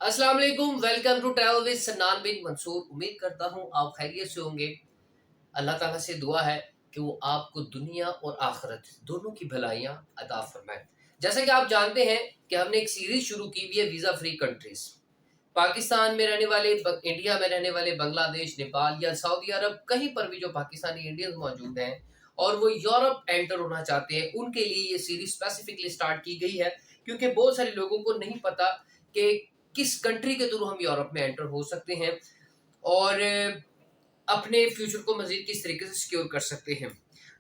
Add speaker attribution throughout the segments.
Speaker 1: अस्सलाम वालेकुम, welcome to travel with Sannan bin Mansoor. उम्मीद करता हूँ आप खैरियत से होंगे। अल्लाह ताला से दुआ है कि वो आपको दुनिया और आखिरत दोनों की भलाइयाँ अता फरमाए। जैसा कि आप जानते हैं कि हमने एक सीरीज शुरू की हुई है वीज़ा फ्री कंट्रीज। पाकिस्तान में रहने वाले, इंडिया में रहने वाले, बांग्लादेश, नेपाल या सऊदी अरब, कहीं पर भी जो पाकिस्तानी इंडियंस मौजूद हैं और वो यूरोप एंटर होना चाहते हैं, उनके लिए ये सीरीज स्पेसिफिकली स्टार्ट की गई है, क्योंकि बहुत सारे लोगों को नहीं पता कि किस कंट्री के थ्रू हम यूरोप में एंटर हो सकते हैं और अपने फ्यूचर को मजीद किस तरीके से सिक्योर कर सकते हैं।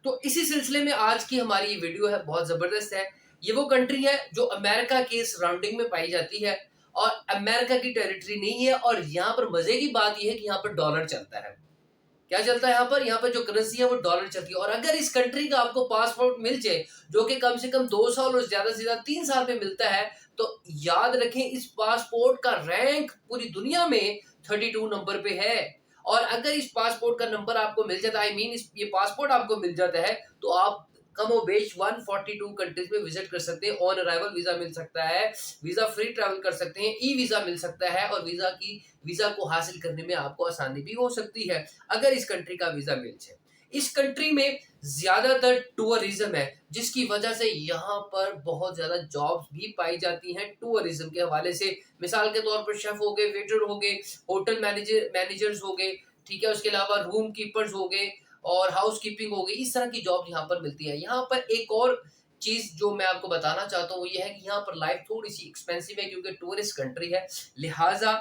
Speaker 1: तो इसी सिलसिले में आज की हमारी ये वीडियो है, बहुत ज़बरदस्त है। ये वो कंट्री है जो अमेरिका के सराउंडिंग में पाई जाती है और अमेरिका की टेरिटरी नहीं है, और यहाँ पर मजे की बात यह है कि यहाँ पर डॉलर चलता है। क्या चलता है यहाँ पर? यहाँ पर जो करेंसी है वो डॉलर चलती है। और अगर इस कंट्री का आपको पासपोर्ट मिल जाए, जो कि कम से कम 2 साल और ज्यादा से ज्यादा 3 साल में मिलता है, तो याद रखें इस पासपोर्ट का रैंक पूरी दुनिया में 32 नंबर पे है। और अगर इस पासपोर्ट का नंबर आपको मिल जाता है, आई मीन ये पासपोर्ट आपको मिल जाता है, तो आप कमो बेश 142 कंट्रीज में विजिट कर सकते हैं। ऑन अराइवल वीजा मिल सकता है, वीजा फ्री ट्रैवल कर सकते हैं, ई वीजा मिल सकता है, और वीजा को हासिल करने में आपको आसानी भी हो सकती है अगर इस कंट्री का वीजा मिल जाए। इस कंट्री में ज्यादातर टूरिज्म है, जिसकी वजह से यहाँ पर बहुत ज्यादा जॉब्स भी पाई जाती हैं टूरिज्म के हवाले से। मिसाल के तौर पर शेफ हो गए, वेटर हो गए, होटल मैनेजर्स हो गए, ठीक है, उसके अलावा रूम कीपर्स हो गए और हाउस कीपिंग हो गई। इस तरह की जॉब यहाँ पर मिलती है। यहाँ पर एक और चीज जो मैं आपको बताना चाहता हूँ, ये है कि यहाँ पर लाइफ थोड़ी सी एक्सपेंसिव है, क्योंकि टूरिस्ट कंट्री है, लिहाजा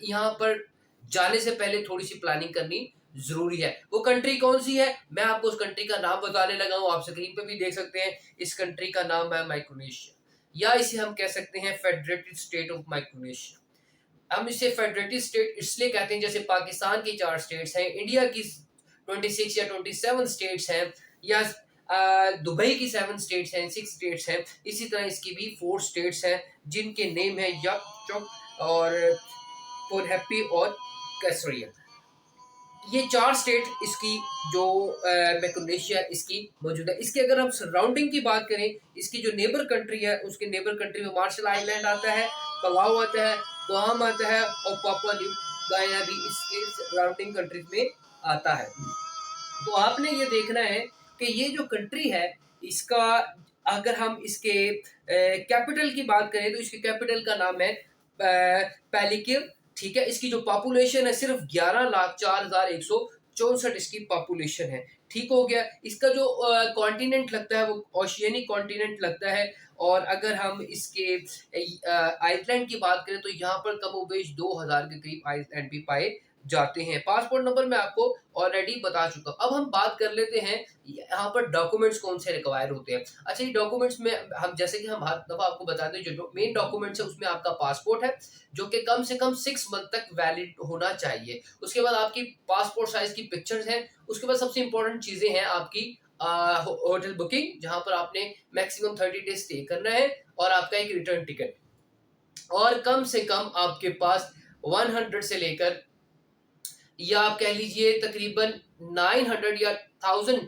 Speaker 1: यहाँ पर जाने से पहले थोड़ी सी प्लानिंग करनी जरूरी है। वो कंट्री कौन सी है, मैं आपको उस कंट्री का नाम बताने लगा हूँ, आप स्क्रीन पे भी देख सकते हैं। इस कंट्री का नाम है माइक्रोनेशिया, या इसे हम कह सकते हैं फेडरेटेड स्टेट ऑफ माइक्रोनेशिया। हम इसे फेडरेटेड स्टेट इसलिए कहते हैं, जैसे पाकिस्तान की 4 स्टेट्स हैं, इंडिया की 26 या 27 स्टेट्स हैं, या दुबई की 7 स्टेट्स हैं, 6 स्टेट्स हैं, इसी तरह इसकी भी 4 स्टेट्स हैं, जिनके नेम है यक चौक और पोनहैप्पी और कैसरिया। ये 4 स्टेट इसकी जो मैक्रोनेशिया इसकी मौजूद है। इसके अगर हम सराउंडिंग की बात करें, इसकी जो नेबर कंट्री है, उसके नेबर कंट्री में मार्शल आइलैंड आता है, पलाऊ आता है, गुआम आता है और पापुआ न्यू गिनी भी इसके सराउंडिंग कंट्रीज में आता है। तो आपने ये देखना है कि ये जो कंट्री है, इसका अगर हम इसके कैपिटल की बात करें, तो इसके कैपिटल का नाम है पैलिकिर, ठीक है। इसकी जो पॉपुलेशन है सिर्फ 11,04,164 इसकी पॉपुलेशन है, ठीक हो गया। इसका जो कॉन्टिनेंट लगता है वो ओशियनिक कॉन्टिनेंट लगता है। और अगर हम इसके आइलैंड की बात करें, तो यहाँ पर कमोबेश 2000 के करीब आइलैंड भी पाए जाते हैं। पासपोर्ट नंबर मैं आपको ऑलरेडी बता चुका हूं। अब हम बात कर लेते हैं यहाँ पर डॉक्यूमेंट्स कौन से रिक्वायर होते हैं। अच्छा, ये डॉक्यूमेंट्स में हम, जैसे कि हम हर दफा आपको बताते हैं, जो मेन डॉक्यूमेंट्स है उसमें आपका पासपोर्ट है, जो कि कम से कम 6 मंथ तक वैलिड होना चाहिए। उसके बाद आपकी पासपोर्ट साइज की पिक्चर्स हैं। उसके बाद सबसे इंपॉर्टेंट चीजें हैं आपकी होटल बुकिंग, जहां पर आपने मैक्सिमम 30 डेज स्टे करना है, और आपका एक रिटर्न टिकट, और कम से कम आपके पास 100 से लेकर, या आप कह लीजिए तकरीबन 900 या 1000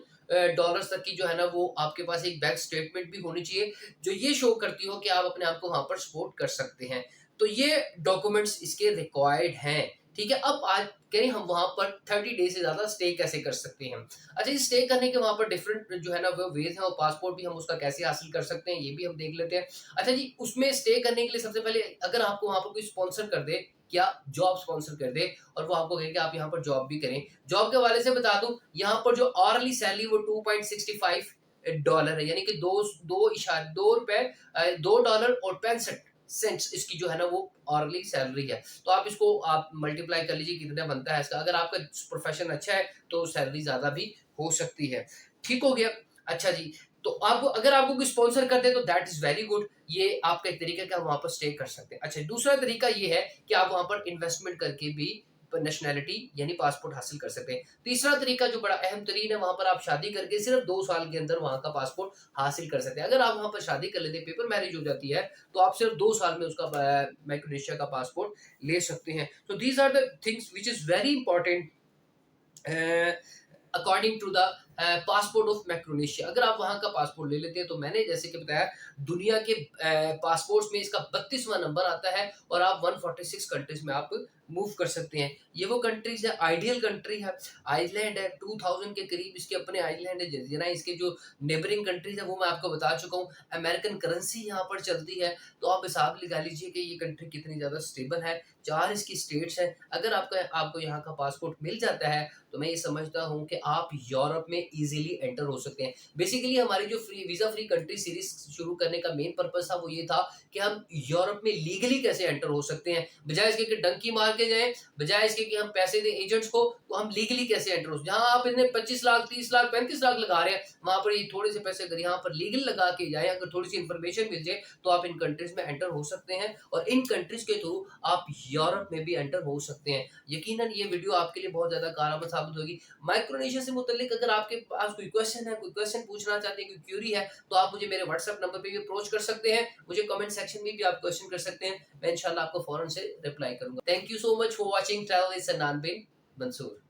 Speaker 1: डॉलर्स तक की जो है ना, वो आपके पास एक बैंक स्टेटमेंट भी होनी चाहिए, जो ये शो करती हो कि आप अपने आप को वहां पर सपोर्ट कर सकते हैं। तो ये डॉक्यूमेंट्स इसके रिक्वायर्ड हैं, ठीक है। अब आज करें हम वहां पर 30 डेज से ज्यादा स्टे कैसे कर सकते हैं। अच्छा, ये स्टे करने के वहां पर डिफरेंट जो है ना वो वेज हैं, और पासपोर्ट भी हम उसका कैसे हासिल कर सकते हैं ये भी हम देख लेते हैं। अच्छा जी, उसमें स्टे करने के लिए सबसे पहले अगर आपको वहां पर कोई स्पॉन्सर कर दे, क्या जॉब स्पॉन्सर कर दे, और वो आपको कहे कि आप यहाँ पर जॉब भी करें। जॉब के हवाले से बता दूं, यहाँ पर जो ऑरली सैलरी वो $2.65 है, यानी कि $2.65 इसकी जो है ना वो ऑरली सैलरी है। तो आप इसको आप मल्टीप्लाई कर लीजिए कितना बनता है इसका। अगर आपका प्रोफेशन अच्छा है तो सैलरी ज्यादा भी हो सकती है, ठीक हो गया। अच्छा जी, तो आपको अगर आपको कोई स्पॉन्सर कर दे तो दैट इज वेरी गुड, ये आपका एक तरीका का वहां पर स्टे कर सकते हैं। अच्छा, दूसरा तरीका ये है कि आप वहां पर इन्वेस्टमेंट करके भी नेशनैलिटी यानी पासपोर्ट हासिल कर सकते हैं। तीसरा तरीका जो बड़ा अहम तरीन है, वहां पर आप शादी करके सिर्फ 2 साल के अंदर वहां का पासपोर्ट हासिल कर सकते हैं। अगर आप वहां पर शादी कर लेते हैं, पेपर मैरिज हो जाती है, तो आप सिर्फ 2 साल में उसका माइक्रोनेशिया का पासपोर्ट ले सकते हैं। तो these are the things which is very important according to the passport of Micronesia. अगर आप वहाँ का पासपोर्ट ले लेते हैं तो मैंने जैसे कि बताया दुनिया के पासपोर्ट्स में इसका 32वां नंबर आता है और आप 146 कंट्रीज में आप मूव कर सकते हैं। ये वो कंट्रीज है, आइडियल कंट्री है। आइसलैंड है, 2000 के करीब इसके अपने आइलैंड है, जजीरा है। इसके जो नेबरिंग कंट्रीज है वो मैं आपको बता चुका हूँ। अमेरिकन करेंसी यहाँ पर चलती है, तो आप हिसाब लगा लीजिए कि ये कंट्री कितनी ज़्यादा स्टेबल है। 4 इसकी स्टेट्स हैं। अगर आपको यहाँ का पासपोर्ट मिल जाता है तो मैं ये समझता हूँ कि आप यूरोप में ईज़िली एंटर हो सकते हैं। बेसिकली हमारी जो वीज़ा फ्री कंट्री सीरीज़ शुरू करने का मेन पर्पज़ था वो ये था कि हम यूरोप में लीगली कैसे एंटर हो सकते हैं। बजाय इसके कि डंकी मार के जाएँ, बजाय इसके कि हम पैसे दें एजेंट्स को, तो हम लीगली कैसे एंटर हो सकते हैं। जहाँ आप इतने 25 लाख, 30 लाख, 35 लाख लगा रहे हैं, वहाँ पर ये थोड़े से पैसे अगर यहाँ पर लीगल लगा के जाएँ, अगर थोड़ी-सी इन्फॉर्मेशन मिल जाए, तो आप इन कंट्रीज़ में एंटर हो सकते हैं और इन कंट्रीज़ के थ्रू आप यूरोप में भी एंटर हो सकते हैं। यकीनन ये वीडियो आपके लिए बहुत ज़्यादा कारगर साबित होगी। माइक्रोनेशिया से मुतल्लिक अगर आपके पास कोई क्वेश्चन है, कोई क्वेश्चन पूछना चाहते हैं, कोई क्यूरी है, तो आप मुझे मेरे व्हाट्सएप नंबर पे भी अप्रोच कर सकते हैं। मुझे कमेंट सेक्शन में भी आप क्वेश्चन कर सकते हैं। मैं इंशाल्लाह आपको फौरन से रिप्लाई करूँगा। Thank you so much for watching travel with Sannan bin Mansoor.